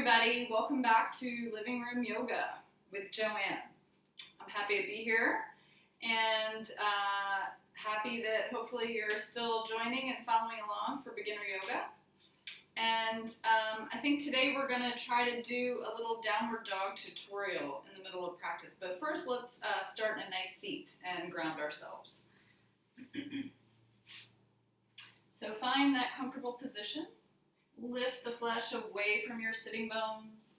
everybody. Welcome back to Living Room Yoga with Joanne. I'm happy to be here and happy that hopefully you're still joining and following along for beginner yoga. And I think today we're going to try to do a little downward dog tutorial in the middle of practice. But first, let's start in a nice seat and ground ourselves. So find that comfortable position. Lift the flesh away from your sitting bones.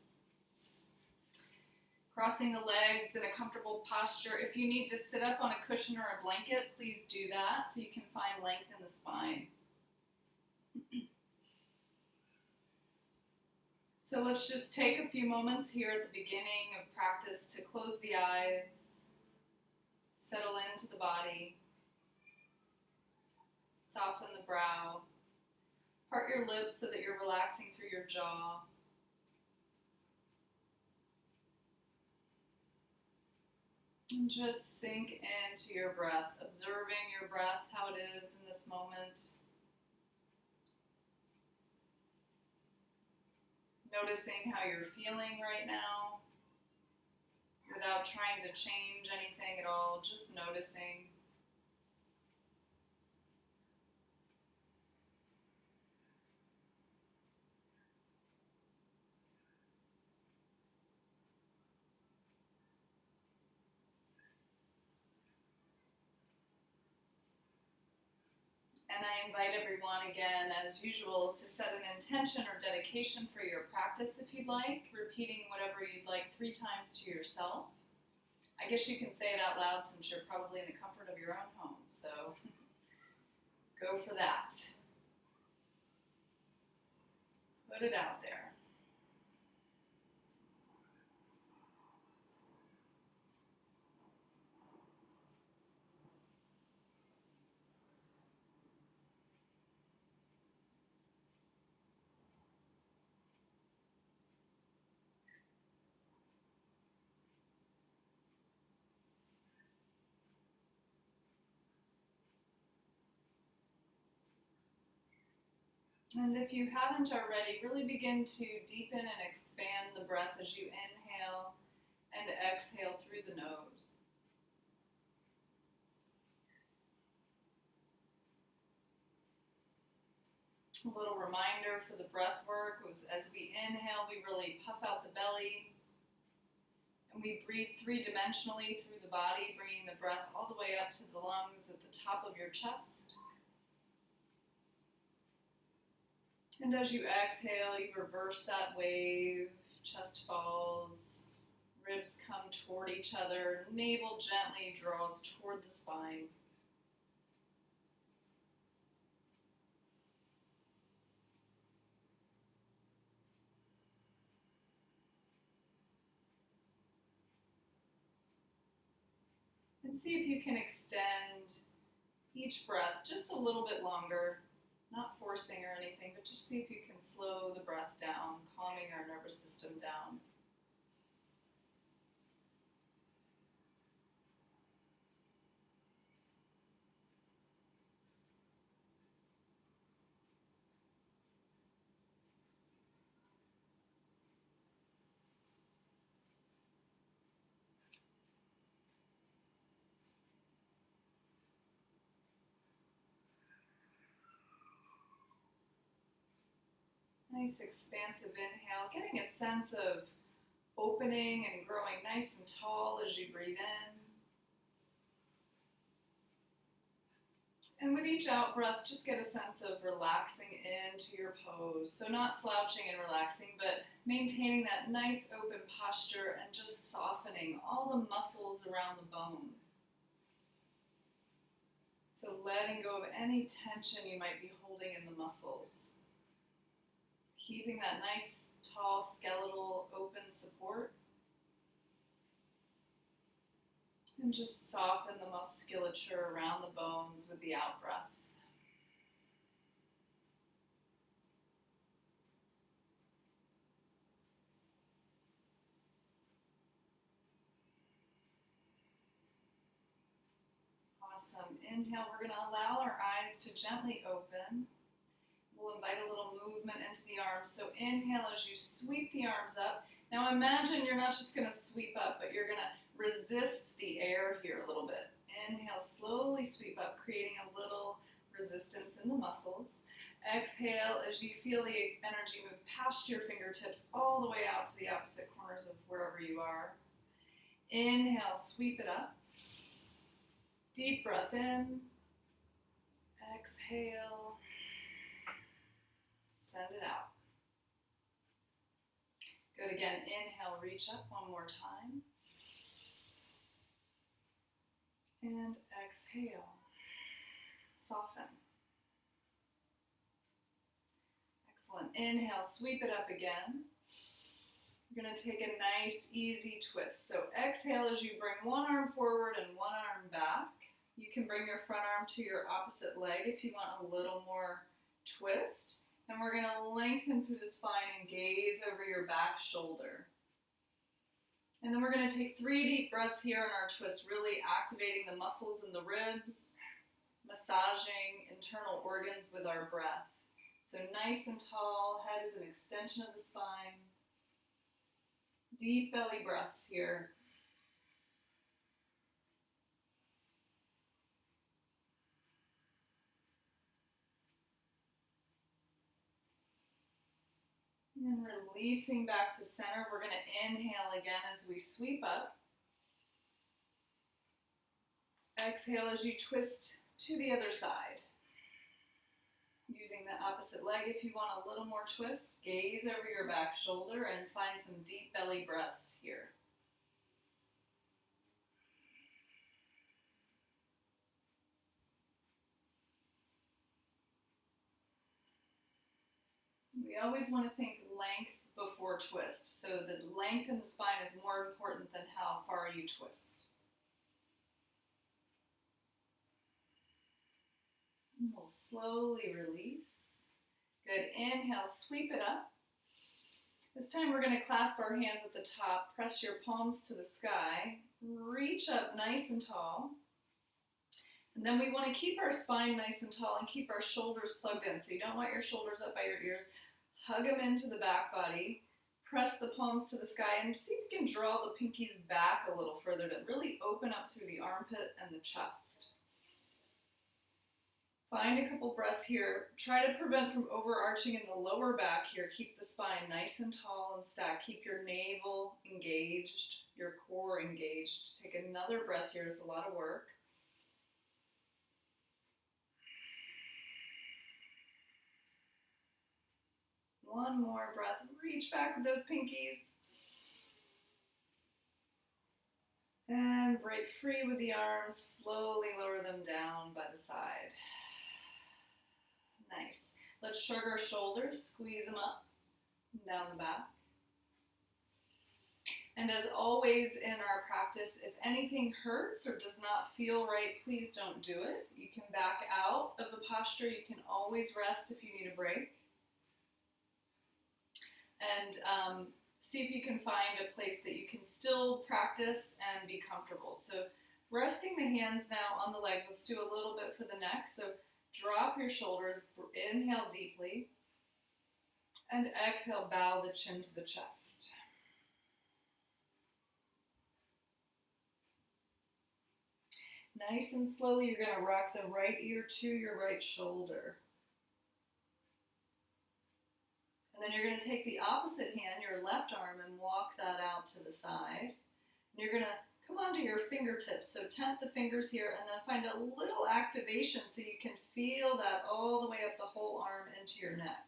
Crossing the legs in a comfortable posture. If you need to sit up on a cushion or a blanket, please do that so you can find length in the spine. So let's just take a few moments here at the beginning of practice to close the eyes, settle into the body, soften the brow. Part your lips so that you're relaxing through your jaw. And just sink into your breath, observing your breath, how it is in this moment. Noticing how you're feeling right now, without trying to change anything at all, just noticing. And I invite everyone again, as usual, to set an intention or dedication for your practice if you'd like, repeating whatever you'd like 3 times to yourself. I guess you can say it out loud since you're probably in the comfort of your own home, so go for that. Put it out there. And if you haven't already, really begin to deepen and expand the breath as you inhale and exhale through the nose. A little reminder for the breath work was as we inhale, we really puff out the belly. And we breathe 3-dimensionally through the body, bringing the breath all the way up to the lungs at the top of your chest. And as you exhale, you reverse that wave, chest falls, ribs come toward each other, navel gently draws toward the spine. And see if you can extend each breath just a little bit longer. Not forcing or anything, but just see if you can slow the breath down, calming our nervous system down. Nice expansive inhale, getting a sense of opening and growing nice and tall as you breathe in. And with each out breath, just get a sense of relaxing into your pose. So not slouching and relaxing, but maintaining that nice open posture and just softening all the muscles around the bones. So letting go of any tension you might be holding in the muscles. Keeping that nice, tall, skeletal, open support. And just soften the musculature around the bones with the out breath. Awesome. Inhale, we're going to allow our eyes to gently open. We'll invite a little movement into the arms. So inhale as you sweep the arms up. Now imagine you're not just going to sweep up, but you're going to resist the air here a little bit. Inhale, slowly sweep up, creating a little resistance in the muscles. Exhale as you feel the energy move past your fingertips all the way out to the opposite corners of wherever you are. Inhale, sweep it up. Deep breath in. Exhale. Send it out. Good again. Inhale, reach up one more time. And exhale. Soften. Excellent. Inhale, sweep it up again. You're going to take a nice, easy twist. So exhale as you bring one arm forward and one arm back. You can bring your front arm to your opposite leg if you want a little more twist. And we're going to lengthen through the spine and gaze over your back shoulder. And then we're going to take 3 deep breaths here in our twist, really activating the muscles in the ribs, massaging internal organs with our breath. So nice and tall, head is an extension of the spine. Deep belly breaths here. And releasing back to center, we're going to inhale again as we sweep up. Exhale as you twist to the other side. Using the opposite leg if you want a little more twist. Gaze over your back shoulder and find some deep belly breaths here. We always want to think length before twist. So the length in the spine is more important than how far you twist. And we'll slowly release. Good. Inhale, sweep it up. This time we're going to clasp our hands at the top, press your palms to the sky, reach up nice and tall. And then we want to keep our spine nice and tall and keep our shoulders plugged in. So you don't want your shoulders up by your ears. Hug them into the back body. Press the palms to the sky and see if you can draw the pinkies back a little further to really open up through the armpit and the chest. Find a couple breaths here. Try to prevent from overarching in the lower back here. Keep the spine nice and tall and stacked. Keep your navel engaged, your core engaged. Take another breath here. It's a lot of work. One more breath. Reach back with those pinkies. And break free with the arms. Slowly lower them down by the side. Nice. Let's shrug our shoulders, squeeze them up and down the back. And as always in our practice, if anything hurts or does not feel right, please don't do it. You can back out of the posture. You can always rest if you need a break. And see if you can find a place that you can still practice and be comfortable. So resting the hands now on the legs. Let's do a little bit for the neck. So drop your shoulders, inhale deeply, and exhale, bow the chin to the chest. Nice and slowly, you're going to rock the right ear to your right shoulder. And then you're going to take the opposite hand, your left arm, and walk that out to the side. And you're going to come onto your fingertips. So tent the fingers here and then find a little activation so you can feel that all the way up the whole arm into your neck.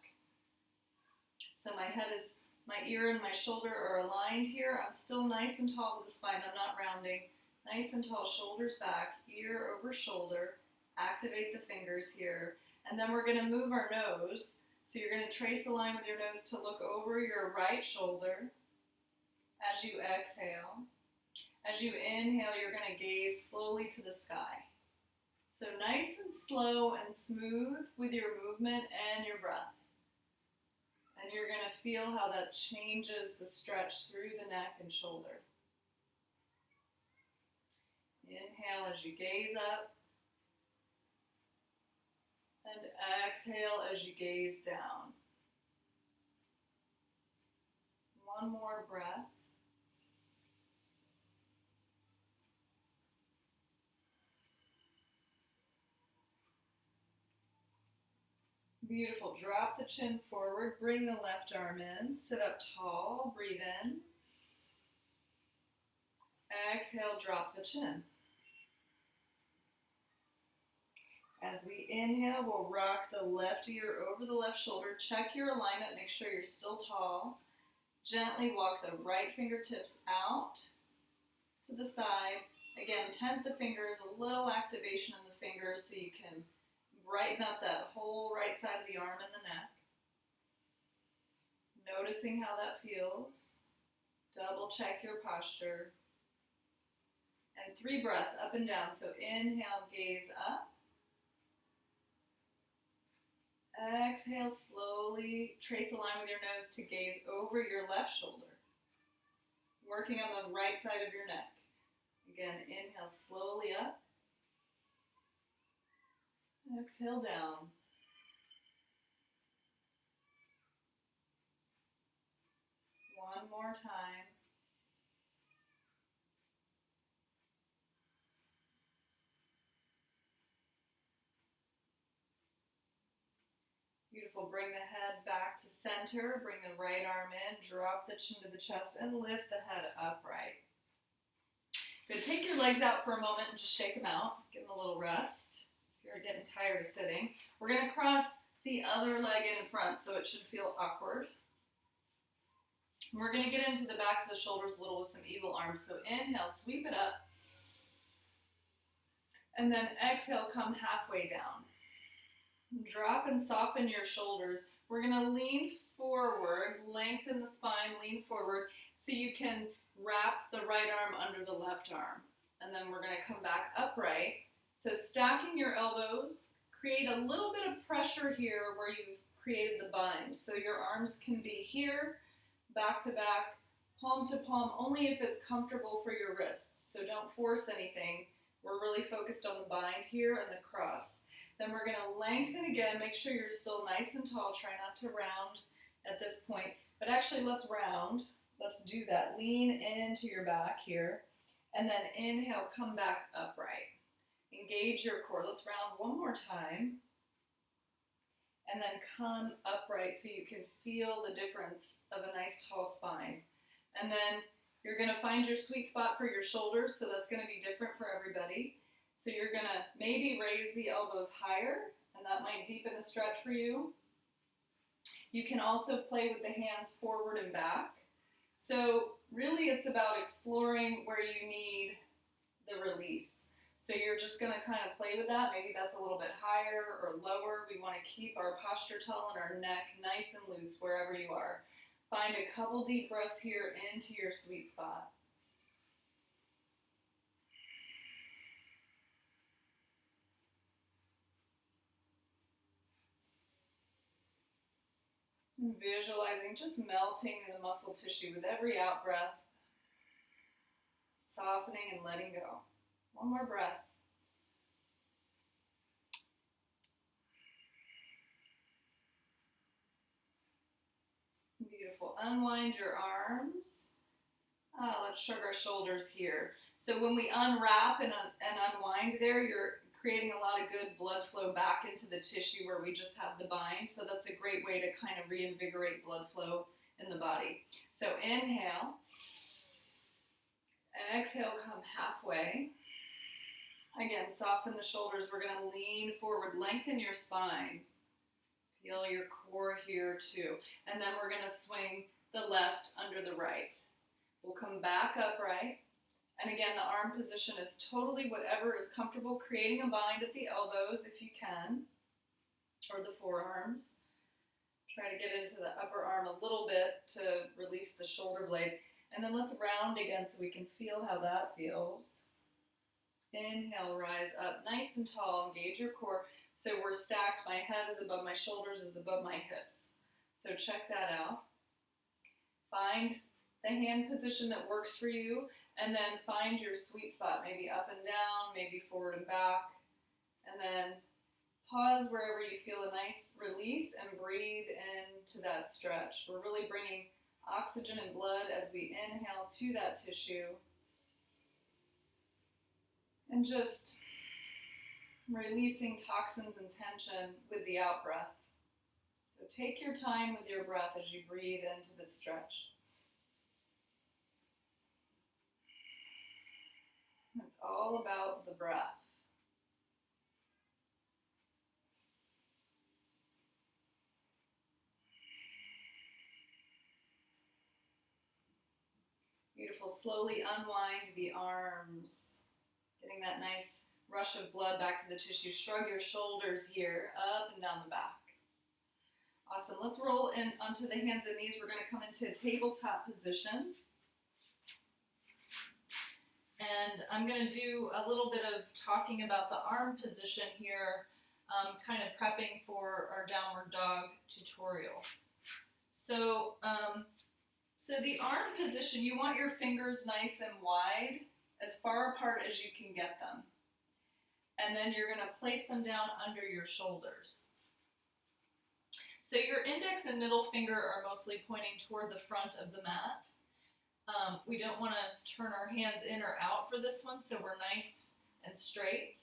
So my ear and my shoulder are aligned here. I'm still nice and tall with the spine. I'm not rounding. Nice and tall, shoulders back, ear over shoulder. Activate the fingers here. And then we're going to move our nose. So you're going to trace a line with your nose to look over your right shoulder as you exhale. As you inhale, you're going to gaze slowly to the sky. So nice and slow and smooth with your movement and your breath. And you're going to feel how that changes the stretch through the neck and shoulder. Inhale as you gaze up. And exhale as you gaze down. One more breath. Beautiful. Drop the chin forward. Bring the left arm in. Sit up tall. Breathe in. Exhale, drop the chin. As we inhale, we'll rock the left ear over the left shoulder. Check your alignment. Make sure you're still tall. Gently walk the right fingertips out to the side. Again, tent the fingers, a little activation in the fingers so you can brighten up that whole right side of the arm and the neck. Noticing how that feels. Double check your posture. And 3 breaths up and down. So inhale, gaze up. Exhale, slowly trace a line with your nose to gaze over your left shoulder. Working on the right side of your neck. Again, inhale slowly up. Exhale down. One more time. Beautiful. Bring the head back to center. Bring the right arm in. Drop the chin to the chest and lift the head upright. Good. Take your legs out for a moment and just shake them out. Give them a little rest. If you're getting tired of sitting. We're going to cross the other leg in front so it should feel awkward. We're going to get into the backs of the shoulders a little with some eagle arms. So inhale, sweep it up. And then exhale, come halfway down. Drop and soften your shoulders. We're going to lean forward, lengthen the spine, lean forward so you can wrap the right arm under the left arm. And then we're going to come back upright. So stacking your elbows, create a little bit of pressure here where you've created the bind. So your arms can be here, back to back, palm to palm, only if it's comfortable for your wrists. So don't force anything. We're really focused on the bind here and the cross. Then we're going to lengthen again. Make sure you're still nice and tall. Try not to round at this point. But actually, let's round. Let's do that. Lean into your back here. And then inhale, come back upright. Engage your core. Let's round one more time. And then come upright so you can feel the difference of a nice tall spine. And then you're going to find your sweet spot for your shoulders. So that's going to be different for everybody. So you're going to maybe raise the elbows higher, and that might deepen the stretch for you. You can also play with the hands forward and back. So really it's about exploring where you need the release. So you're just going to kind of play with that. Maybe that's a little bit higher or lower. We want to keep our posture tall and our neck nice and loose wherever you are. Find a couple deep breaths here into your sweet spot. Visualizing just melting in the muscle tissue with every out breath, softening and letting go. One more breath. Beautiful. Unwind your arms. Let's shrug our shoulders here. So when we unwrap and unwind there, you're creating a lot of good blood flow back into the tissue where we just had the bind. So that's a great way to kind of reinvigorate blood flow in the body. So inhale. Exhale, come halfway. Again, soften the shoulders. We're going to lean forward, lengthen your spine. Feel your core here too. And then we're going to swing the left under the right. We'll come back upright. And again, the arm position is totally whatever is comfortable, creating a bind at the elbows if you can, or the forearms. Try to get into the upper arm a little bit to release the shoulder blade. And then let's round again so we can feel how that feels. Inhale, rise up nice and tall, engage your core. So we're stacked, my head is above my shoulders, is above my hips. So check that out. Find the hand position that works for you, and then find your sweet spot, maybe up and down, maybe forward and back, and then Pause wherever you feel a nice release and breathe into that stretch. We're really bringing oxygen and blood as we inhale to that tissue. And just releasing toxins and tension with the out breath. So take your time with your breath as you breathe into this stretch. It's all about the breath. Beautiful. Slowly unwind the arms. Getting that nice rush of blood back to the tissue. Shrug your shoulders here, up and down the back. Awesome. Let's roll in onto the hands and knees. We're going to come into tabletop position. And I'm going to do a little bit of talking about the arm position here, kind of prepping for our downward dog tutorial. So the arm position, you want your fingers nice and wide, as far apart as you can get them. And then you're going to place them down under your shoulders. So your index and middle finger are mostly pointing toward the front of the mat. We don't want to turn our hands in or out for this one, so we're nice and straight.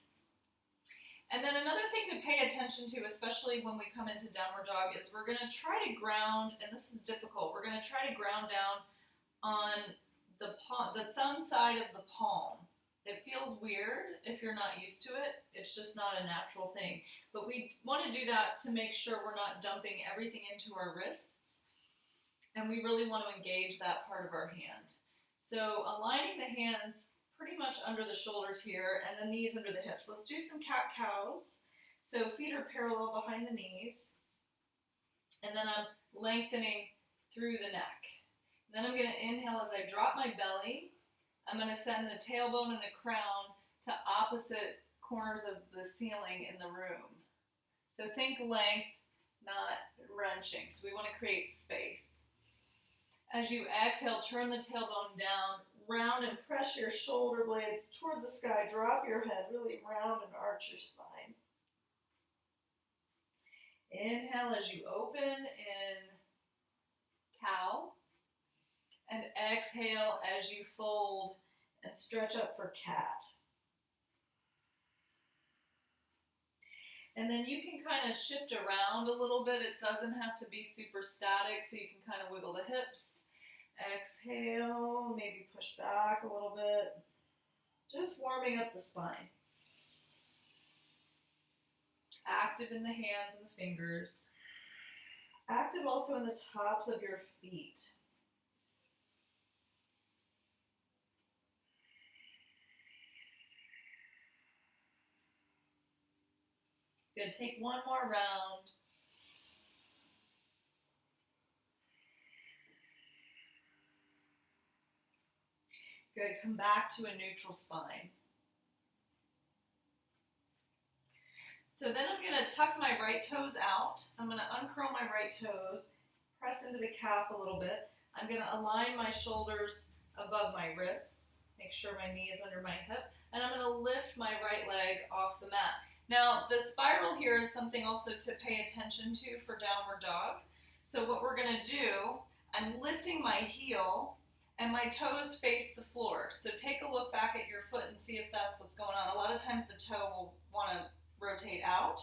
And then another thing to pay attention to, especially when we come into downward dog, is we're going to try to ground, and this is difficult, we're going to try to ground down on the thumb side of the palm. It feels weird if you're not used to it. It's just not a natural thing. But we want to do that to make sure we're not dumping everything into our wrists. And we really want to engage that part of our hand. So aligning the hands pretty much under the shoulders here and the knees under the hips. Let's do some cat-cows. So feet are parallel behind the knees. And then I'm lengthening through the neck. And then I'm going to inhale as I drop my belly. I'm going to send the tailbone and the crown to opposite corners of the ceiling in the room. So think length, not wrenching. So we want to create space. As you exhale, turn the tailbone down, round and press your shoulder blades toward the sky. Drop your head, really round and arch your spine. Inhale as you open in cow. And exhale as you fold and stretch up for cat. And then you can kind of shift around a little bit. It doesn't have to be super static, so you can kind of wiggle the hips. Exhale, maybe push back a little bit. Just warming up the spine. Active in the hands and the fingers. Active also in the tops of your feet. Good, take one more round. Good, come back to a neutral spine. So then I'm going to tuck my right toes out. I'm going to uncurl my right toes, press into the calf a little bit. I'm going to align my shoulders above my wrists, make sure my knee is under my hip, and I'm going to lift my right leg off the mat. Now, the spiral here is something also to pay attention to for downward dog. So what we're going to do, I'm lifting my heel and my toes face the floor. So take a look back at your foot and see if that's what's going on. A lot of times the toe will want to rotate out.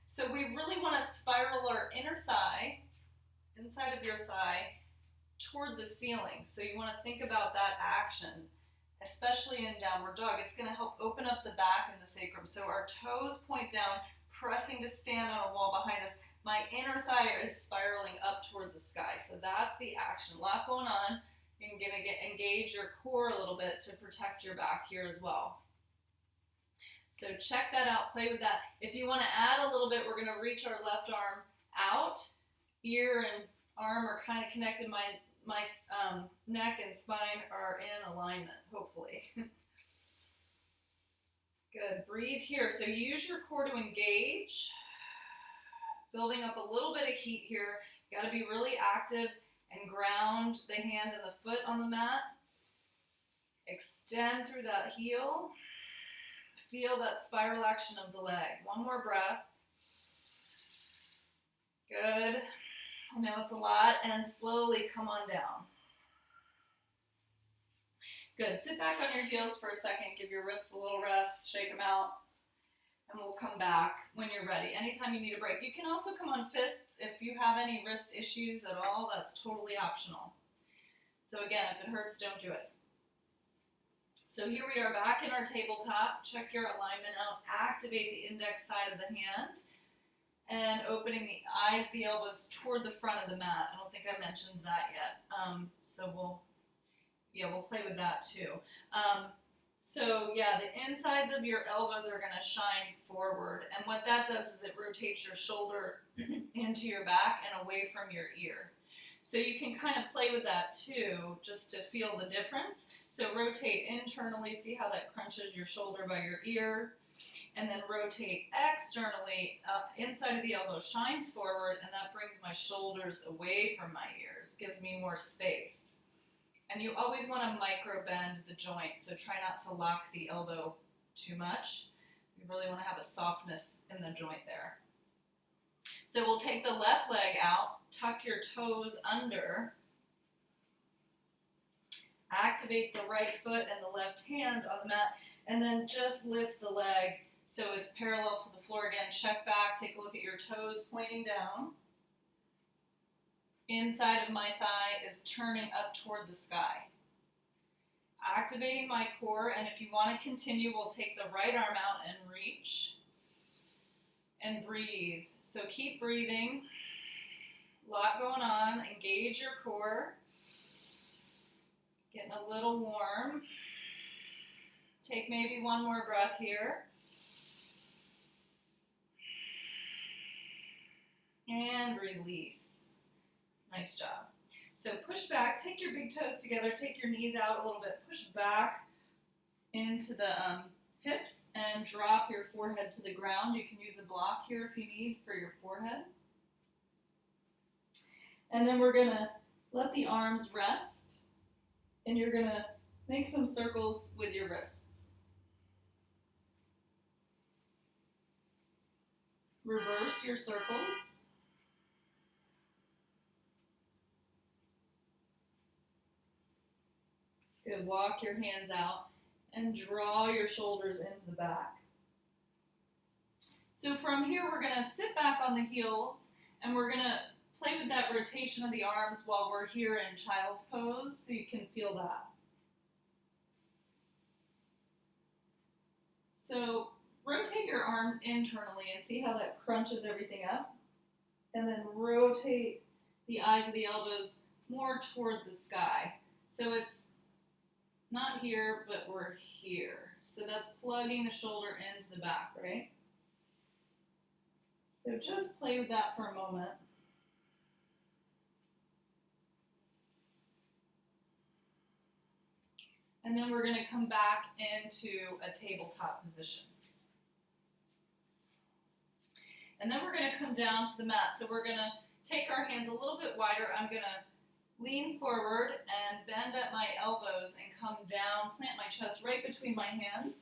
So we really want to spiral our inner thigh, inside of your thigh, toward the ceiling. So you want to think about that action, especially in downward dog. It's going to help open up the back and the sacrum. So our toes point down, pressing to stand on a wall behind us. My inner thigh is spiraling up toward the sky. So that's the action. A lot going on. You're going to engage your core a little bit to protect your back here as well. So check that out. Play with that. If you want to add a little bit, we're going to reach our left arm out. Ear and arm are kind of connected. My neck and spine are in alignment, hopefully. Good, breathe here. So use your core to engage, building up a little bit of heat here. You got to be really active and ground the hand and the foot on the mat. Extend through that heel. Feel that spiral action of the leg. One more breath. Good. I know it's a lot, and slowly come on down. Good. Sit back on your heels for a second. Give your wrists a little rest. Shake them out. And we'll come back when you're ready. Anytime you need a break. You can also come on fists if you have any wrist issues at all. That's totally optional. So again, if it hurts, don't do it. So here we are back in our tabletop. Check your alignment out. Activate the index side of the hand. And opening the eyes, the elbows toward the front of the mat. I don't think I mentioned that yet. So we'll play with that too. So the insides of your elbows are going to shine forward, and what that does is it rotates your shoulder into your back and away from your ear. So you can kind of play with that too, just to feel the difference. So rotate internally, see how that crunches your shoulder by your ear, and then rotate externally, inside of the elbow shines forward, and that brings my shoulders away from my ears, gives me more space. And you always want to micro bend the joint, so try not to lock the elbow too much. You really want to have a softness in the joint there. So we'll take the left leg out, tuck your toes under, activate the right foot and the left hand on the mat, and then just lift the leg so it's parallel to the floor again. Check back, take a look at your toes pointing down. Inside of my thigh is turning up toward the sky. Activating my core, and if you want to continue, we'll take the right arm out and reach. And breathe. So keep breathing. A lot going on. Engage your core. Getting a little warm. Take maybe one more breath here. And release. Nice job. So push back, take your big toes together, take your knees out a little bit, push back into the hips and drop your forehead to the ground. You can use a block here if you need for your forehead. And then we're going to let the arms rest, and you're going to make some circles with your wrists. Reverse your circles. Good. Walk your hands out and draw your shoulders into the back. So from here, we're going to sit back on the heels, and we're going to play with that rotation of the arms while we're here in child's pose, so you can feel that. So rotate your arms internally and see how that crunches everything up. And then rotate the eyes of the elbows more toward the sky. So it's not here, but we're here. So that's plugging the shoulder into the back, right? So just play with that for a moment. And then we're going to come back into a tabletop position. And then we're going to come down to the mat. So we're going to take our hands a little bit wider. I'm going to lean forward and bend at my elbows and come down, plant my chest right between my hands.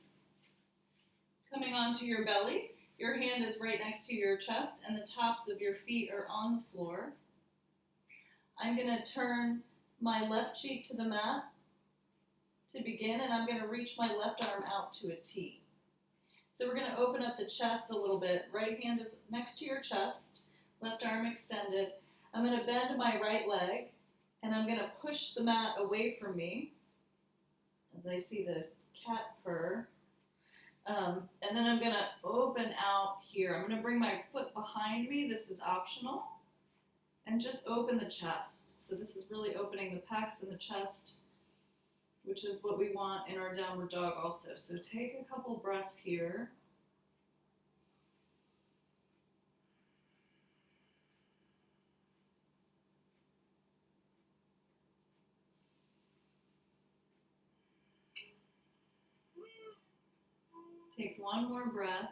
Coming onto your belly. Your hand is right next to your chest and the tops of your feet are on the floor. I'm going to turn my left cheek to the mat to begin, and I'm going to reach my left arm out to a T. So we're going to open up the chest a little bit. Right hand is next to your chest, left arm extended. I'm going to bend my right leg, and I'm going to push the mat away from me as I see the cat fur. And then I'm going to open out here. I'm going to bring my foot behind me. This is optional. And just open the chest. So this is really opening the pecs and the chest, which is what we want in our downward dog also. So take a couple breaths here. Take one more breath.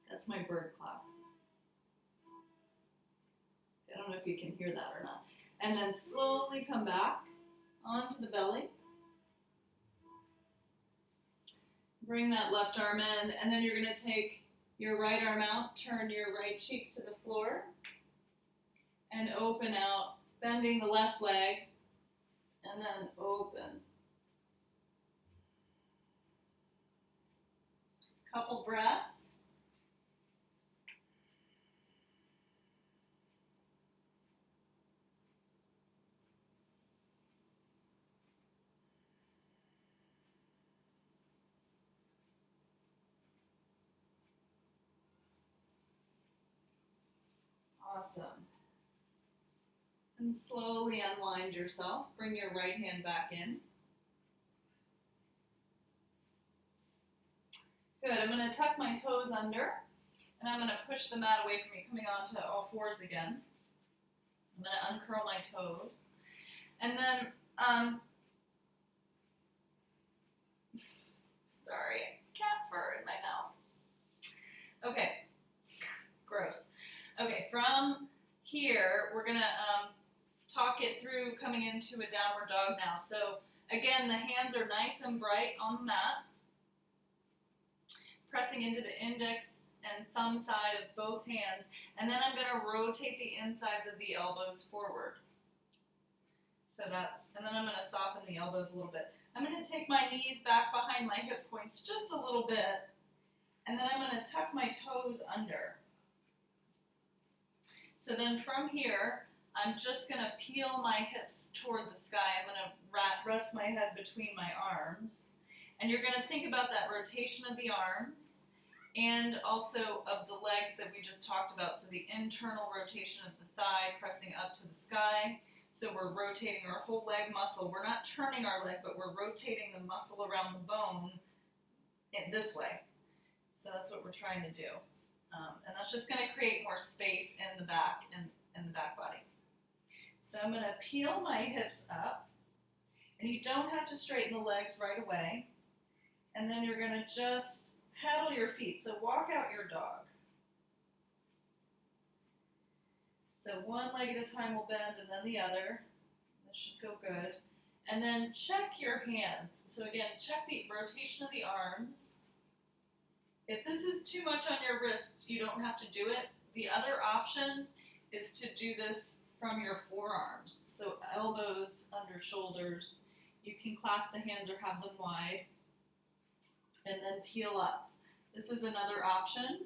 That's my bird clock. I don't know if you can hear that or not. And then slowly come back onto the belly. Bring that left arm in, and then you're going to take your right arm out, turn your right cheek to the floor, and open out, bending the left leg, and then open. Couple breaths. Awesome. And slowly unwind yourself. Bring your right hand back in. Good. I'm going to tuck my toes under, and I'm going to push the mat away from me, coming onto all fours again. I'm going to uncurl my toes. And then, sorry, cat fur in my mouth. Okay, gross. Okay, from here, we're going to talk it through coming into a downward dog now. So again, the hands are nice and bright on the mat, pressing into the index and thumb side of both hands, and then I'm going to rotate the insides of the elbows forward. So and then I'm going to soften the elbows a little bit. I'm going to take my knees back behind my hip points just a little bit, and then I'm going to tuck my toes under. So then from here, I'm just going to peel my hips toward the sky. I'm going to rest my head between my arms. And you're going to think about that rotation of the arms and also of the legs that we just talked about. So the internal rotation of the thigh pressing up to the sky. So we're rotating our whole leg muscle. We're not turning our leg, but we're rotating the muscle around the bone in this way. So that's what we're trying to do. And that's just going to create more space in the back and in the back body. So I'm going to peel my hips up. And you don't have to straighten the legs right away. And then you're going to just pedal your feet. So walk out your dog. So one leg at a time will bend and then the other. That should feel good. And then check your hands. So again, check the rotation of the arms. If this is too much on your wrists, you don't have to do it. The other option is to do this from your forearms. So elbows under shoulders. You can clasp the hands or have them wide. And then peel up. This is another option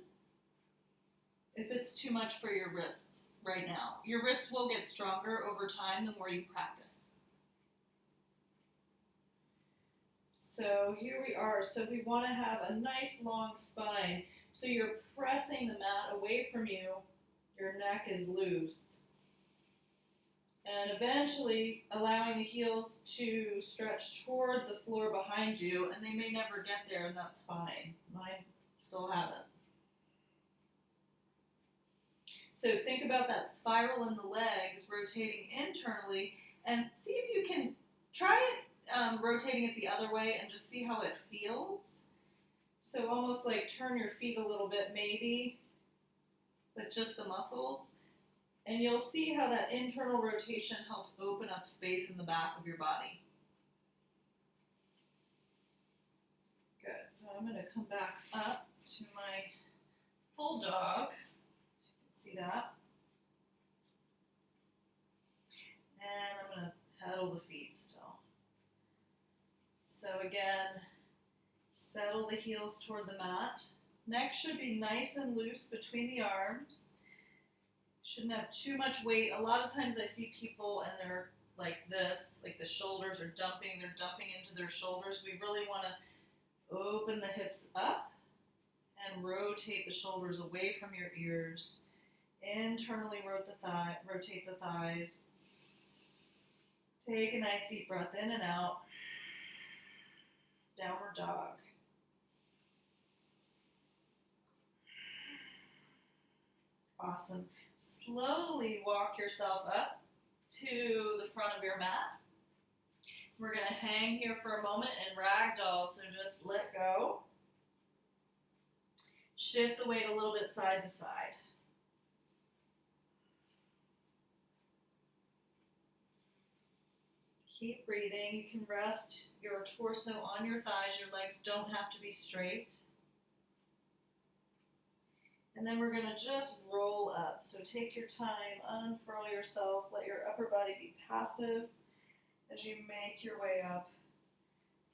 if it's too much for your wrists right now. Your wrists will get stronger over time the more you practice. So here we are. So we want to have a nice long spine. So you're pressing the mat away from you. Your neck is loose. And eventually allowing the heels to stretch toward the floor behind you, and they may never get there, and that's fine. Mine still haven't. So think about that spiral in the legs, rotating internally, and see if you can try it rotating it the other way and just see how it feels. So almost like turn your feet a little bit maybe, but just the muscles. And you'll see how that internal rotation helps open up space in the back of your body. Good. So I'm going to come back up to my full dog. So you can see that. And I'm going to pedal the feet still. So again, settle the heels toward the mat. Neck should be nice and loose between the arms. Shouldn't have too much weight. A lot of times I see people and they're like this, like the shoulders are dumping, they're dumping into their shoulders. We really want to open the hips up and rotate the shoulders away from your ears. Internally rotate the thighs. Take a nice deep breath in and out. Downward dog. Awesome. Slowly walk yourself up to the front of your mat. We're going to hang here for a moment and ragdoll, so just let go. Shift the weight a little bit side to side. Keep breathing. You can rest your torso on your thighs. Your legs don't have to be straight. And then we're going to just roll up. So take your time, unfurl yourself, let your upper body be passive as you make your way up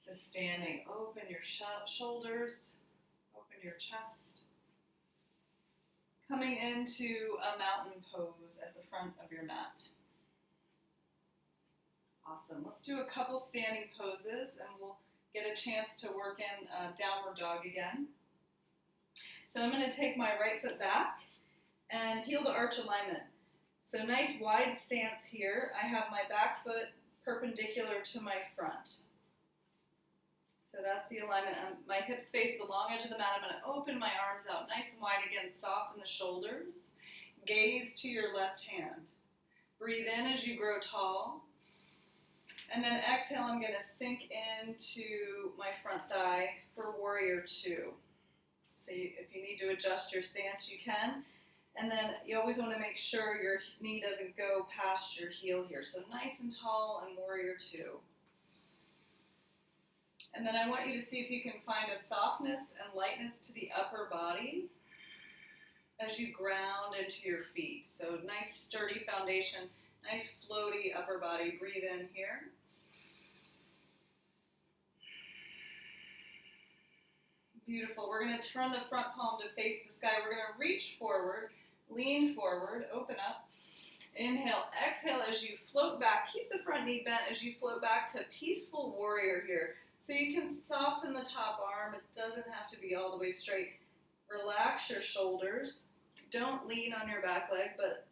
to standing. Open your shoulders, open your chest. Coming into a mountain pose at the front of your mat. Awesome. Let's do a couple standing poses and we'll get a chance to work in downward dog again. So I'm going to take my right foot back and heel to arch alignment. So nice wide stance here. I have my back foot perpendicular to my front. So that's the alignment. My hips face the long edge of the mat. I'm going to open my arms out nice and wide again. Soften the shoulders. Gaze to your left hand. Breathe in as you grow tall. And then exhale, I'm going to sink into my front thigh for warrior two. So if you need to adjust your stance, you can. And then you always want to make sure your knee doesn't go past your heel here. So nice and tall and warrior two. And then I want you to see if you can find a softness and lightness to the upper body as you ground into your feet. So nice sturdy foundation, nice floaty upper body. Breathe in here. Beautiful. We're going to turn the front palm to face the sky. We're going to reach forward, lean forward, open up. Inhale, exhale as you float back. Keep the front knee bent as you float back to peaceful warrior here. So you can soften the top arm. It doesn't have to be all the way straight. Relax your shoulders. Don't lean on your back leg, but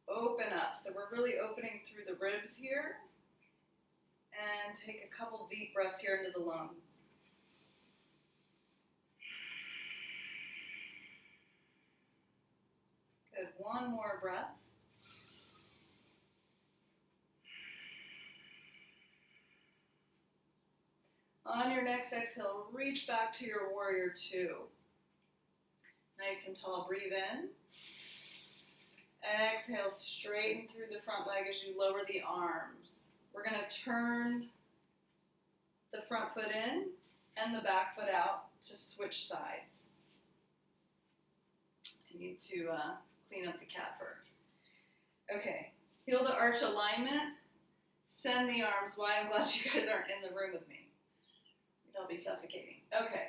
open up. So we're really opening through the ribs here. And take a couple deep breaths here into the lungs. Good. One more breath. On your next exhale, reach back to your warrior two. Nice and tall. Breathe in. Exhale, straighten through the front leg as you lower the arms. We're going to turn the front foot in and the back foot out to switch sides. I need to clean up the cat fur. Okay, heel to arch alignment. Send the arms wide. I'm glad you guys aren't in the room with me. I'll be suffocating. Okay,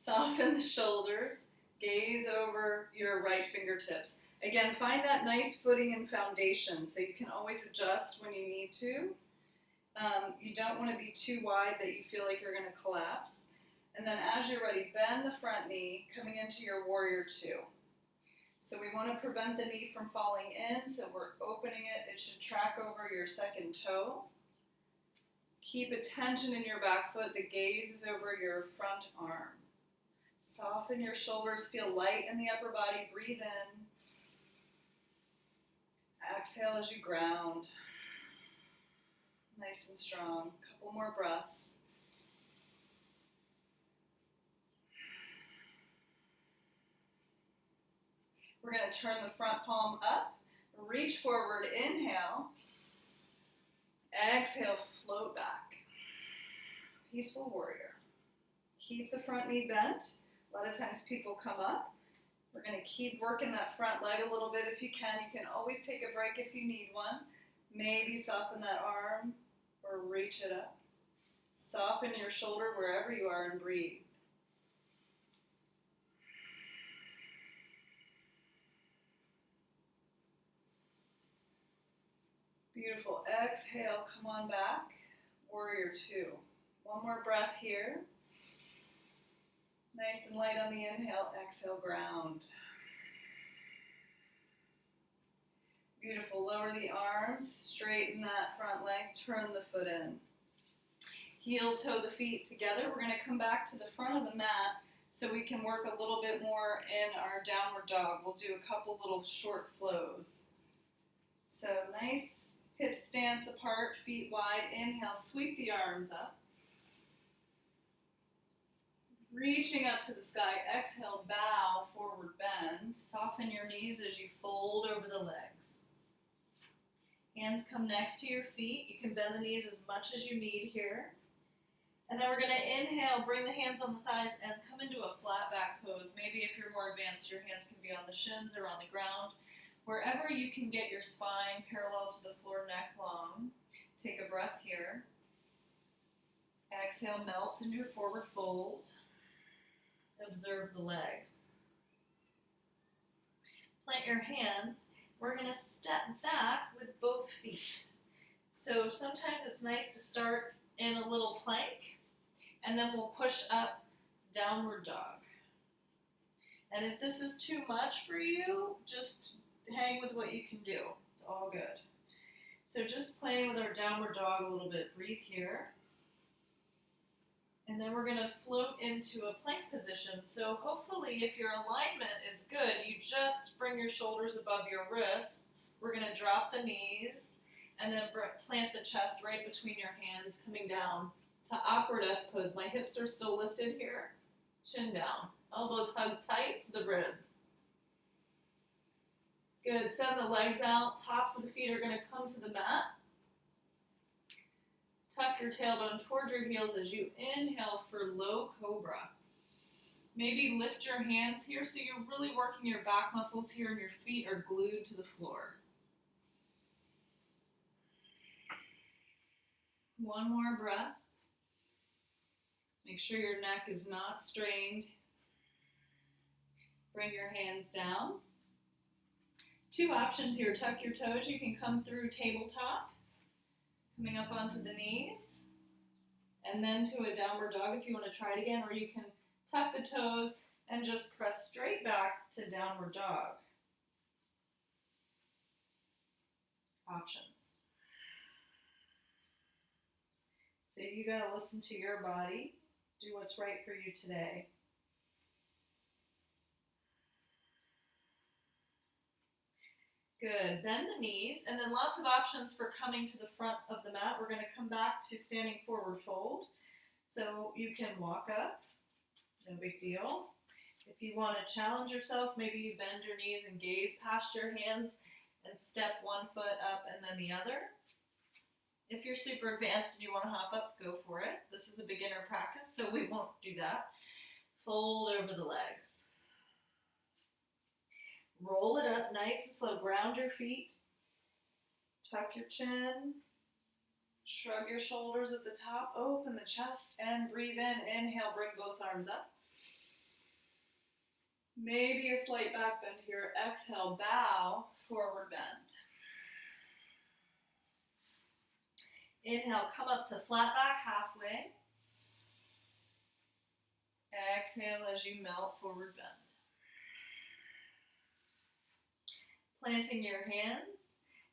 soften the shoulders, gaze over your right fingertips. Again, find that nice footing and foundation so you can always adjust when you need to. You don't want to be too wide that you feel like you're going to collapse. And then as you're ready, bend the front knee coming into your warrior two. So we want to prevent the knee from falling in, so we're opening it. It should track over your second toe. Keep attention in your back foot. The gaze is over your front arm. Soften your shoulders. Feel light in the upper body. Breathe in. Exhale as you ground. Nice and strong. Couple more breaths. We're going to turn the front palm up. Reach forward. Inhale. Exhale, float back. Peaceful warrior. Keep the front knee bent. A lot of times people come up. We're going to keep working that front leg a little bit if you can. You can always take a break if you need one. Maybe soften that arm or reach it up. Soften your shoulder wherever you are and breathe. Beautiful. Exhale, come on back. Warrior two. One more breath here. Nice and light on the inhale. Exhale, ground. Beautiful. Lower the arms. Straighten that front leg. Turn the foot in. Heel toe the feet together. We're going to come back to the front of the mat so we can work a little bit more in our downward dog. We'll do a couple little short flows. So nice. Hips stance apart, feet wide. Inhale, sweep the arms up. Reaching up to the sky. Exhale, bow, forward bend. Soften your knees as you fold over the legs. Hands come next to your feet. You can bend the knees as much as you need here. And then we're going to inhale, bring the hands on the thighs, and come into a flat back pose. Maybe if you're more advanced, your hands can be on the shins or on the ground. Wherever you can get your spine parallel to the floor, neck long. Take a breath here. Exhale, melt into a forward fold. Observe the legs. Plant your hands. We're going to step back with both feet. So sometimes it's nice to start in a little plank, and then we'll push up, downward dog. And if this is too much for you, just hang with what you can do. It's all good. So just playing with our downward dog a little bit. Breathe here. And then we're going to float into a plank position. So hopefully if your alignment is good, you just bring your shoulders above your wrists. We're going to drop the knees and then plant the chest right between your hands, coming down to awkward S pose. My hips are still lifted here. Chin down. Elbows hug tight to the ribs. Good. Send the legs out. Tops of the feet are going to come to the mat. Tuck your tailbone toward your heels as you inhale for low cobra. Maybe lift your hands here so you're really working your back muscles here and your feet are glued to the floor. One more breath. Make sure your neck is not strained. Bring your hands down. Two options here. Tuck your toes. You can come through tabletop, coming up onto the knees, and then to a downward dog if you want to try it again, or you can tuck the toes and just press straight back to downward dog. Options. So you got to listen to your body, do what's right for you today. Good. Bend the knees, and then lots of options for coming to the front of the mat. We're going to come back to standing forward fold. So you can walk up, no big deal. If you want to challenge yourself, maybe you bend your knees and gaze past your hands and step one foot up and then the other. If you're super advanced and you want to hop up, go for it. This is a beginner practice, so we won't do that. Fold over the legs. Roll it up nice and slow. Ground your feet. Tuck your chin. Shrug your shoulders at the top. Open the chest and breathe in. Inhale, bring both arms up. Maybe a slight back bend here. Exhale, bow, forward bend. Inhale, come up to flat back halfway. Exhale as you melt, forward bend. Planting your hands,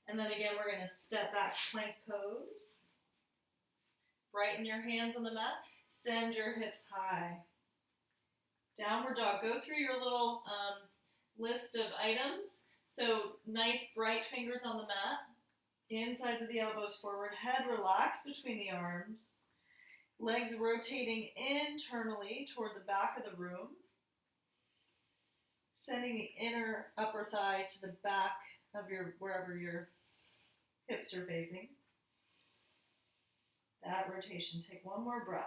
and then again we're going to step back, plank pose. Brighten your hands on the mat, send your hips high. Downward dog, go through your little list of items. So nice bright fingers on the mat, insides of the elbows forward, head relaxed between the arms, legs rotating internally toward the back of the room. Sending the inner upper thigh to the back of wherever your hips are facing. That rotation. Take one more breath.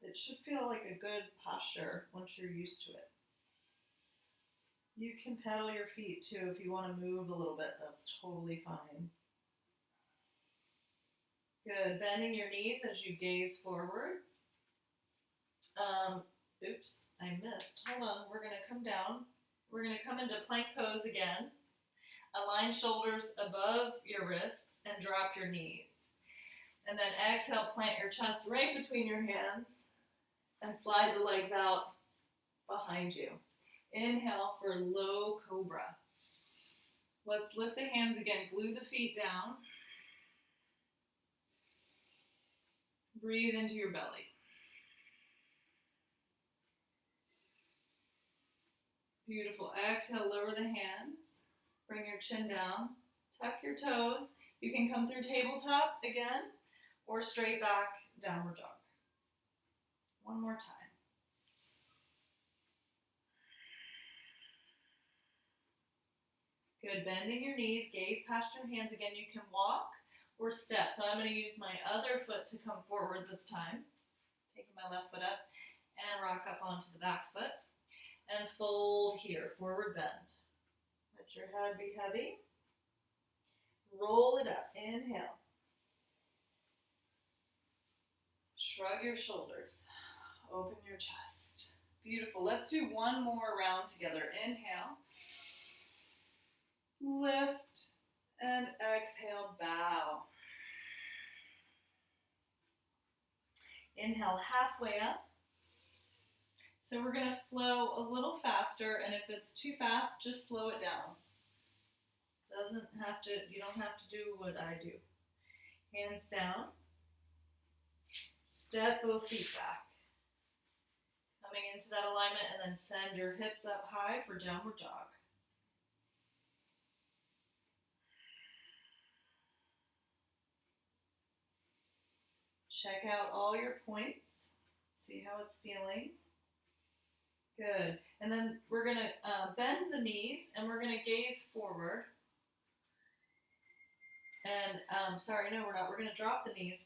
It should feel like a good posture once you're used to it. You can pedal your feet too if you want to move a little bit. That's totally fine. Good. Bending your knees as you gaze forward. Oops. I missed. Hold on. We're going to come down. We're going to come into plank pose again. Align shoulders above your wrists and drop your knees. And then exhale, plant your chest right between your hands and slide the legs out behind you. Inhale for low cobra. Let's lift the hands again. Glue the feet down. Breathe into your belly. Beautiful. Exhale, lower the hands. Bring your chin down. Tuck your toes. You can come through tabletop again or straight back, downward dog. One more time. Good, bending your knees, gaze past your hands. Again, you can walk or step. So I'm going to use my other foot to come forward this time. Taking my left foot up and rock up onto the back foot. And fold here, forward bend. Let your head be heavy. Roll it up, inhale. Shrug your shoulders, open your chest. Beautiful, let's do one more round together. Inhale, lift, and exhale, bow. Inhale, halfway up. So we're going to flow a little faster, and if it's too fast, just slow it down. You don't have to do what I do. Hands down. Step both feet back. Coming into that alignment, and then send your hips up high for downward dog. Check out all your points. See how it's feeling. Good. And then we're going to bend the knees, and we're going to gaze forward. And, sorry, no, we're not. We're going to drop the knees.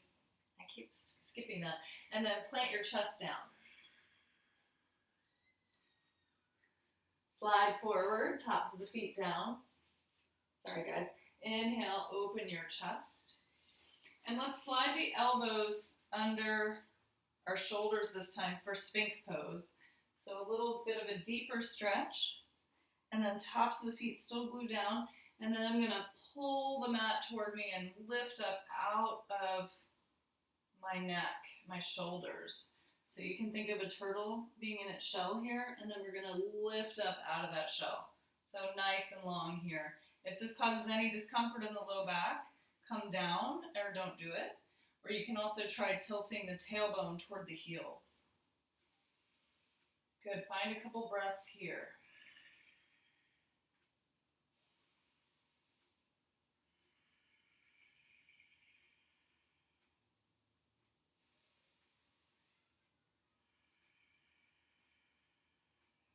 I keep skipping that. And then plant your chest down. Slide forward, tops of the feet down. Sorry, guys. Inhale, open your chest. And let's slide the elbows under our shoulders this time for Sphinx pose. So a little bit of a deeper stretch. And then tops of the feet still glue down. And then I'm going to pull the mat toward me and lift up out of my neck, my shoulders. So you can think of a turtle being in its shell here, and then we're going to lift up out of that shell. So nice and long here. If this causes any discomfort in the low back, come down or don't do it. Or you can also try tilting the tailbone toward the heels. Good, find a couple breaths here.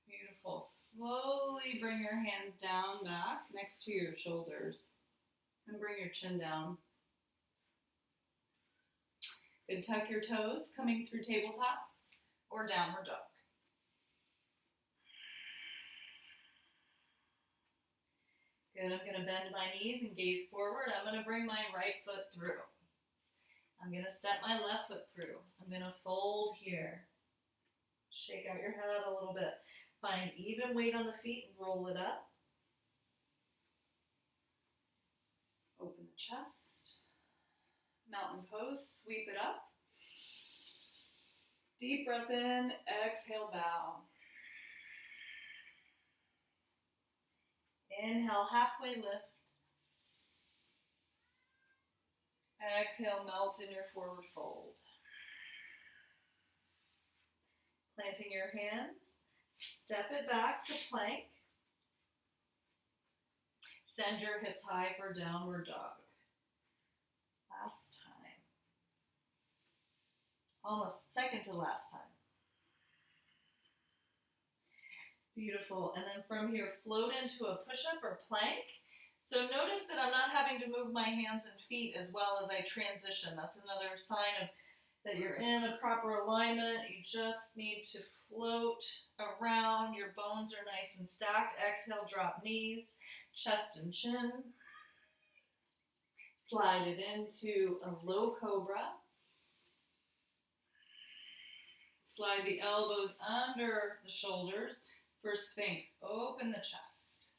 Beautiful. Slowly bring your hands down back next to your shoulders and bring your chin down. Good, tuck your toes coming through tabletop or downward dog. Good, I'm going to bend my knees and gaze forward. I'm going to bring my right foot through. I'm going to step my left foot through. I'm going to fold here. Shake out your head a little bit. Find even weight on the feet and roll it up. Open the chest. Mountain pose, sweep it up. Deep breath in, exhale, bow. Inhale, halfway lift. Exhale, melt in your forward fold. Planting your hands, step it back to plank. Send your hips high for downward dog. Last time. Almost second to last time. Beautiful. And then from here, float into a push-up or plank. So notice that I'm not having to move my hands and feet as well as I transition. That's another sign of that you're in a proper alignment. You just need to float around. Your bones are nice and stacked. Exhale, drop knees, chest and chin. Slide it into a low cobra. Slide the elbows under the shoulders for Sphinx. Open the chest.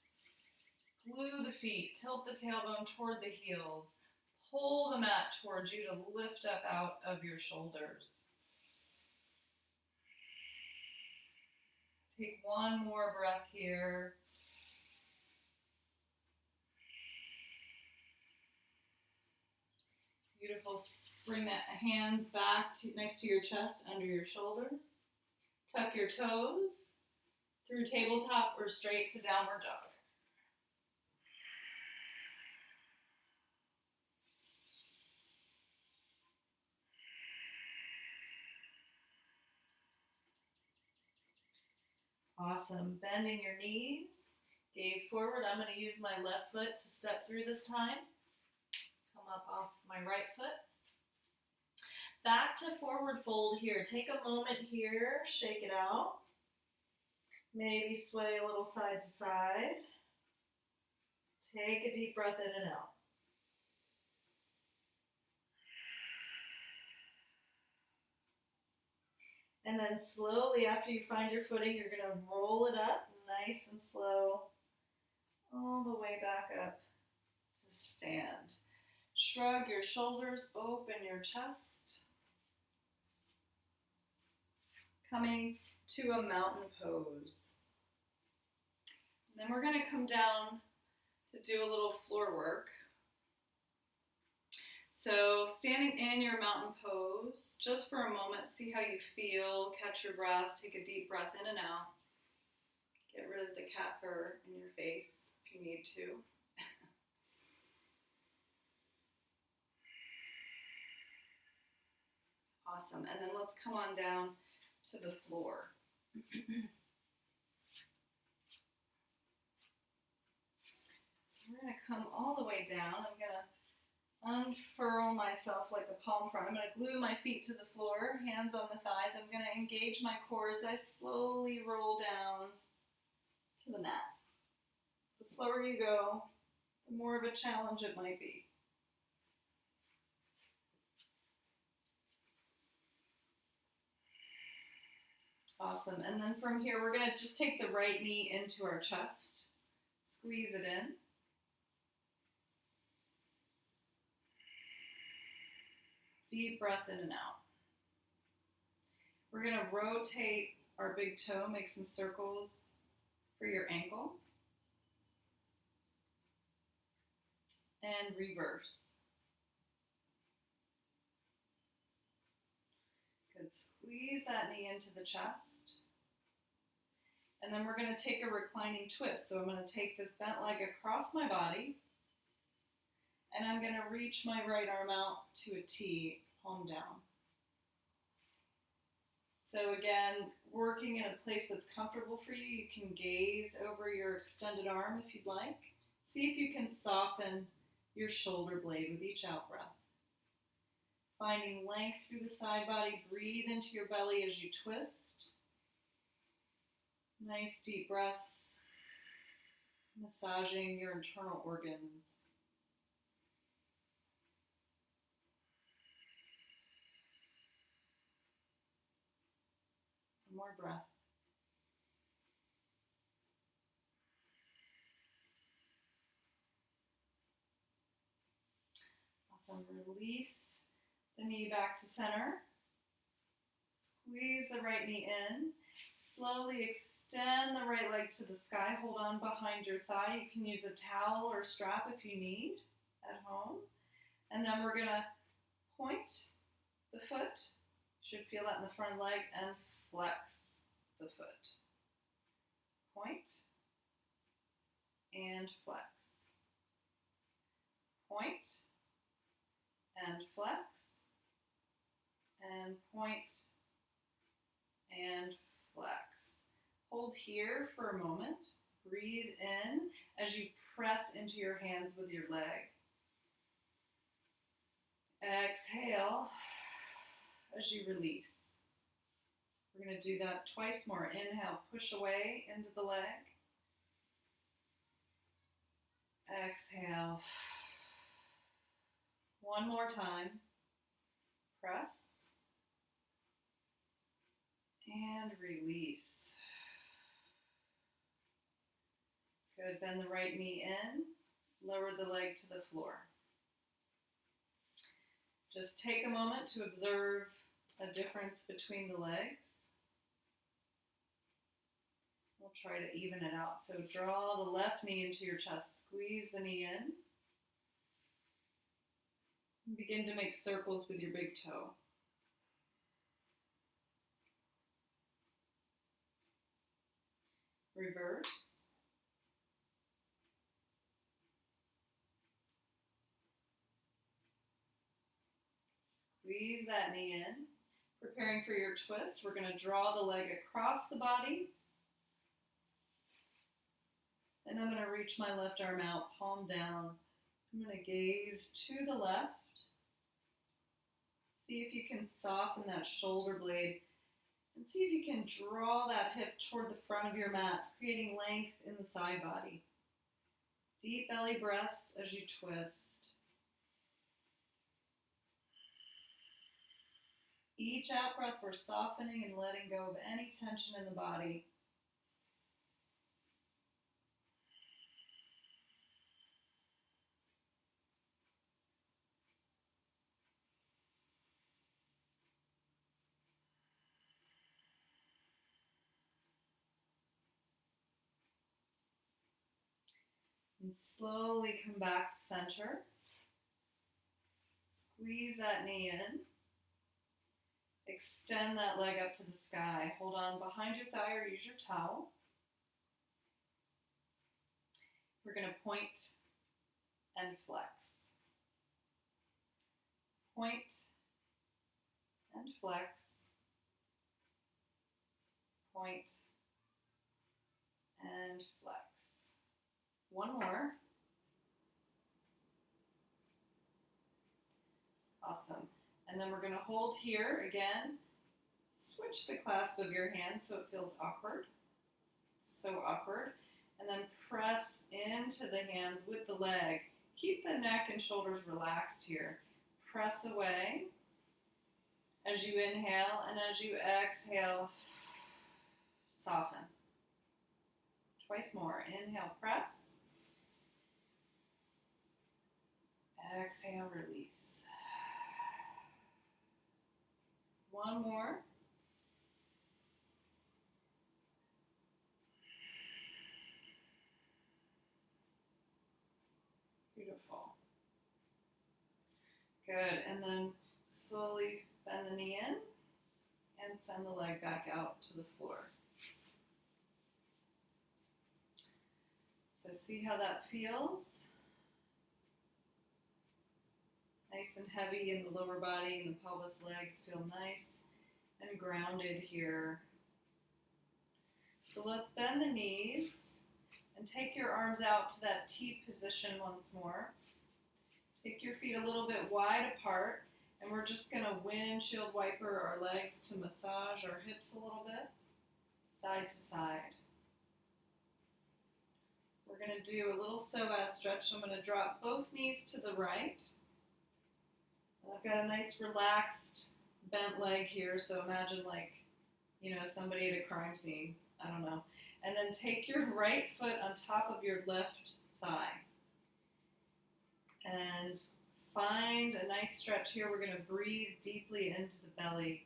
Glue the feet. Tilt the tailbone toward the heels. Pull the mat towards you to lift up out of your shoulders. Take one more breath here. Beautiful. Bring that hands back next to your chest, under your shoulders. Tuck your toes through tabletop or straight to downward dog. Awesome. Bending your knees, Gaze forward. I'm going to use my left foot to step through this time. Come up off my right foot. Back to forward fold here. Take a moment here, shake it out. Maybe sway a little side to side. Take a deep breath in and out. And then slowly, after you find your footing, you're going to roll it up nice and slow all the way back up to stand. Shrug your shoulders, open your chest. Coming to a mountain pose. And then we're going to come down to do a little floor work. So standing in your mountain pose, just for a moment, see how you feel, catch your breath, take a deep breath in and out. Get rid of the cat fur in your face if you need to. Awesome, and then let's come on down to the floor. So we're going to come all the way down. I'm going to unfurl myself like a palm frond. I'm going to glue my feet to the floor, hands on the thighs. I'm going to engage my core as I slowly roll down to the mat. The slower you go, the more of a challenge it might be. Awesome. And then from here, we're going to just take the right knee into our chest, squeeze it in. Deep breath in and out. We're going to rotate our big toe, make some circles for your ankle. And reverse. Good. Squeeze that knee into the chest. And then we're going to take a reclining twist. So I'm going to take this bent leg across my body. And I'm going to reach my right arm out to a T, palm down. So again, working in a place that's comfortable for you, you can gaze over your extended arm if you'd like. See if you can soften your shoulder blade with each out breath. Finding length through the side body, breathe into your belly as you twist. Nice deep breaths, massaging your internal organs. One more breath. Awesome. Release the knee back to center. Squeeze the right knee in. Slowly extend the right leg to the sky. Hold on behind your thigh. You can use a towel or strap if you need at home. And then we're going to point the foot. Should feel that in the front leg, and flex the foot. Point and flex. Point and flex. And point and flex. Hold here for a moment. Breathe in as you press into your hands with your leg. Exhale as you release. We're going to do that twice more. Inhale, push away into the leg. Exhale. One more time. Press. And release. Good. Bend the right knee in. Lower the leg to the floor. Just take a moment to observe a difference between the legs. We'll try to even it out. So draw the left knee into your chest. Squeeze the knee in. And begin to make circles with your big toe. Reverse. Squeeze that knee in. Preparing for your twist, we're going to draw the leg across the body. And I'm going to reach my left arm out, palm down. I'm going to gaze to the left. See if you can soften that shoulder blade and see if you can draw that hip toward the front of your mat, creating length in the side body. Deep belly breaths as you twist. Each out breath, we're softening and letting go of any tension in the body. And slowly come back to center. Squeeze that knee in. Extend that leg up to the sky. Hold on behind your thigh or use your towel. We're going to point and flex. Point and flex. Point and flex. One more. Awesome. And then we're going to hold here again. Switch the clasp of your hand so it feels awkward. So awkward. And then press into the hands with the leg. Keep the neck and shoulders relaxed here. Press away as you inhale, and as you exhale, soften. Twice more. Inhale, press. Exhale, release. One more. Beautiful. Good. And then slowly bend the knee in and send the leg back out to the floor. So see how that feels? Nice and heavy in the lower body, and the pelvis, legs feel nice and grounded here. So let's bend the knees and take your arms out to that T position once more. Take your feet a little bit wide apart, and we're just going to windshield wiper our legs to massage our hips a little bit, side to side. We're going to do a little psoas stretch. So I'm going to drop both knees to the right. I've got a nice relaxed bent leg here, so imagine like, somebody at a crime scene, I don't know. And then take your right foot on top of your left thigh. And find a nice stretch here. We're going to breathe deeply into the belly.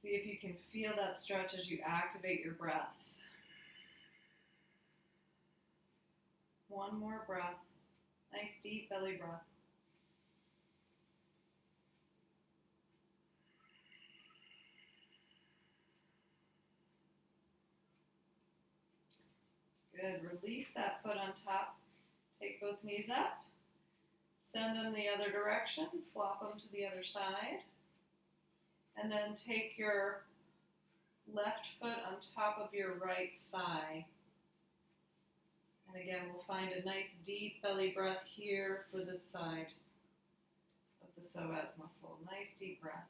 See if you can feel that stretch as you activate your breath. One more breath. Nice deep belly breath. Good. Release that foot on top. Take both knees up. Send them the other direction. Flop them to the other side. And then take your left foot on top of your right thigh. And again, we'll find a nice deep belly breath here for this side of the psoas muscle. Nice deep breath.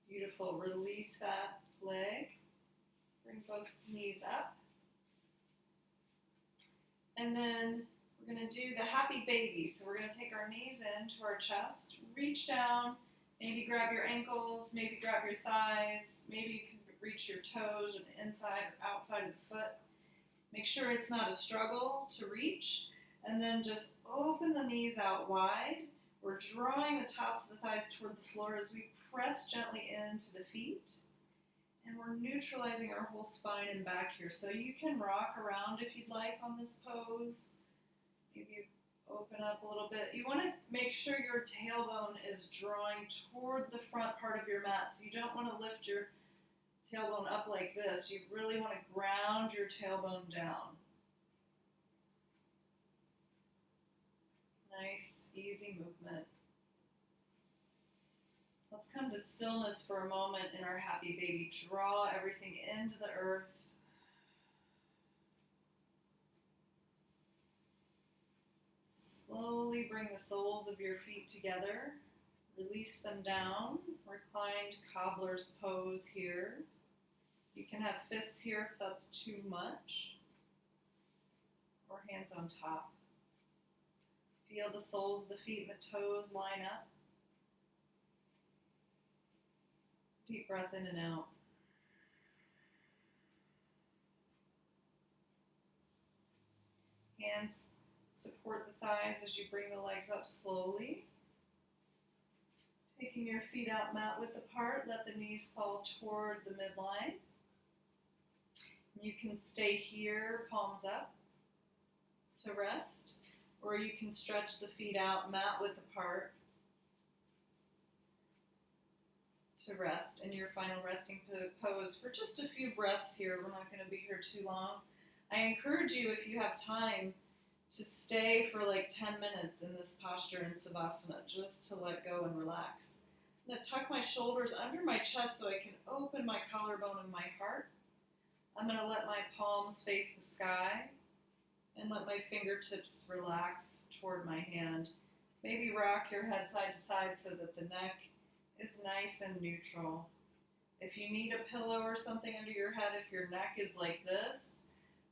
Beautiful. Release that leg. Bring both knees up. And then we're going to do the happy baby. So we're going to take our knees into our chest, reach down, maybe grab your ankles, maybe grab your thighs, maybe you can reach your toes or the inside or outside of the foot. Make sure it's not a struggle to reach. And then just open the knees out wide. We're drawing the tops of the thighs toward the floor as we press gently into the feet. And we're neutralizing our whole spine and back here. So you can rock around if you'd like on this pose. Maybe Open up a little bit. You want to make sure your tailbone is drawing toward the front part of your mat. So you don't want to lift your tailbone up like this. You really want to ground your tailbone down. Nice, easy movement. Let's come to stillness for a moment in our happy baby. Draw everything into the earth. Slowly bring the soles of your feet together. Release them down. Reclined cobbler's pose here. You can have fists here if that's too much. Or hands on top. Feel the soles of the feet and the toes line up. Deep breath in and out. Hands support the thighs as you bring the legs up slowly. Taking your feet out mat width apart, let the knees fall toward the midline. You can stay here, palms up, to rest, or you can stretch the feet out mat width apart to rest in your final resting pose for just a few breaths here. We're not going to be here too long. I encourage you, if you have time, to stay for like 10 minutes in this posture in Savasana, just to let go and relax. I'm going to tuck my shoulders under my chest so I can open my collarbone and my heart. I'm going to let my palms face the sky and let my fingertips relax toward my hand. Maybe rock your head side to side so that the neck is nice and neutral. If you need a pillow or something under your head, if your neck is like this,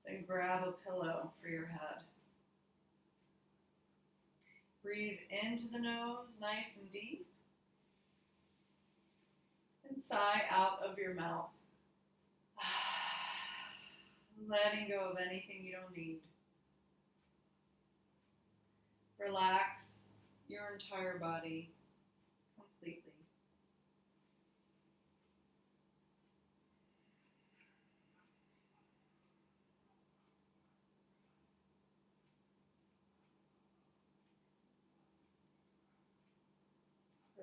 then grab a pillow for your head. Breathe into the nose, nice and deep. And sigh out of your mouth. Letting go of anything you don't need. Relax your entire body completely.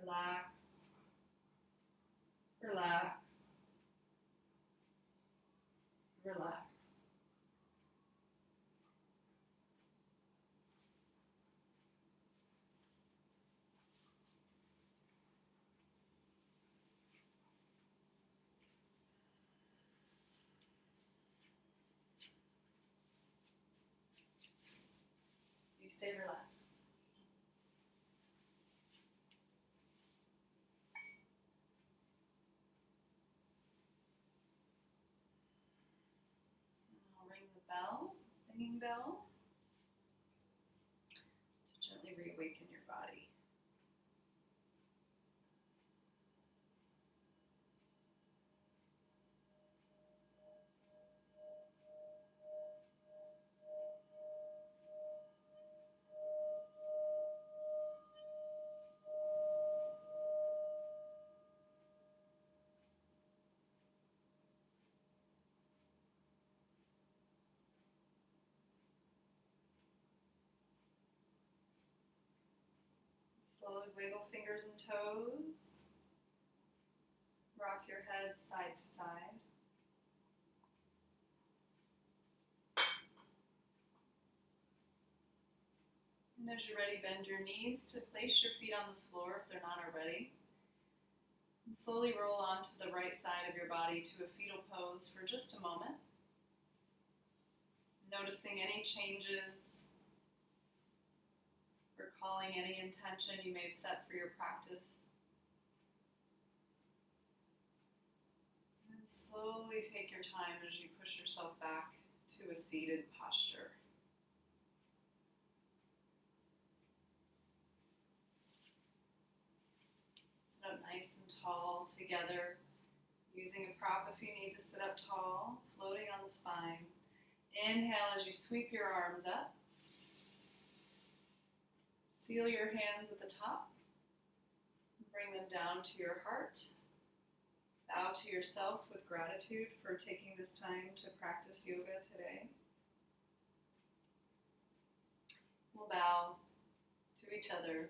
Relax, relax, relax. You stay relaxed. I'll ring the bell, singing bell, to gently reawaken your body. Slowly wiggle fingers and toes. Rock your head side to side. And as you're ready, bend your knees to place your feet on the floor if they're not already. And slowly roll onto the right side of your body to a fetal pose for just a moment. Noticing any changes, recalling any intention you may have set for your practice. And then slowly take your time as you push yourself back to a seated posture. Sit up nice and tall together, using a prop if you need to sit up tall, floating on the spine. Inhale as you sweep your arms up. Seal your hands at the top. Bring them down to your heart. Bow to yourself with gratitude for taking this time to practice yoga today. We'll bow each other